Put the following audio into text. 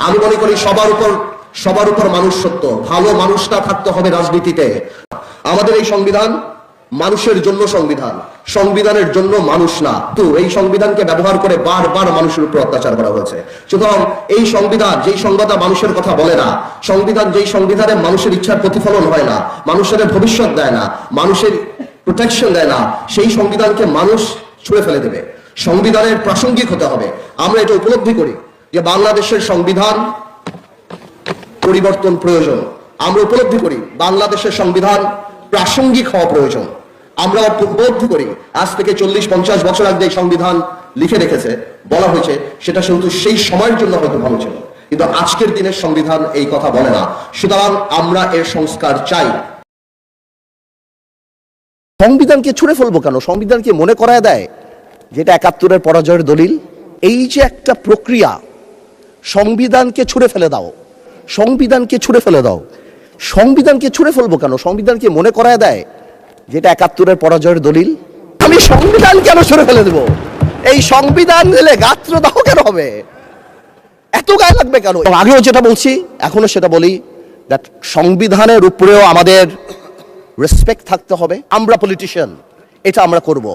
আমি মনে করি সবার উপর মানুষ সত্য, ভালো মানুষটা থাকতে হবে রাজনীতিতে। আমাদের এই সংবিধান মানুষের জন্য সংবিধান, সংবিধানের জন্য মানুষ না। তো এই সংবিধানকে ব্যবহার করে বারবার মানুষের উপর অত্যাচার করা হয়েছে। সুতরাং এই সংবিধান যেই সংবিধান মানুষের কথা বলে না, সংবিধান যেই সংবিধানে মানুষের ইচ্ছার প্রতিফলন হয় না, মানুষের ভবিষ্যৎ দেয় না, মানুষের প্রোটেকশন দেয় না, সেই সংবিধানকে মানুষ ছুঁড়ে ফেলে দেবে। সংবিধানের প্রাসঙ্গিক হতে হবে। আমরা এটা উপলব্ধি করি যে বাংলাদেশের সংবিধান পরিবর্তন প্রয়োজন। আমরা উপলব্ধি করি বাংলাদেশের সংবিধান প্রাসঙ্গিক হওয়া প্রয়োজন। আমরা উপলব্ধি করি আজ থেকে 40-50 বছর আগে যে সংবিধান লিখে রেখেছে, বলা হয়েছে, সেটা শুধু সেই সময়ের জন্য হয়তো ভালো ছিল, কিন্তু আজকের দিনের সংবিধান এই কথা বলে না। সুতরাং আমরা এর সংস্কার চাই। সংবিধানকে ছুঁড়ে ফেলবো কেন? সংবিধানকে মনে করায় দেয় যেটা 71-এর পরাজয়ের দলিল। এই যে একটা প্রক্রিয়া, সংবিধানকে ছুঁড়ে ফেলে দাও, সংবিধানকে ছুঁড়ে ফেলে দাও। সংবিধানকে ছুঁড়ে ফেলবো কেন? সংবিধানকে মনে করায় দেয় যেটা 71-এর পরাজয়ের দলিল। আমি সংবিধান কেন ছুঁড়ে ফেলে দেবো? এই সংবিধান দিলে গাত্রদাহ কেন হবে? এত গায়ে লাগবে কেন? আগেও যেটা বলছি, এখনো সেটা বলি, দ্যাট সংবিধানের উপরেও আমাদের রেসপেক্ট থাকতে হবে। আমরা পলিটিশিয়ান, এটা আমরা করব।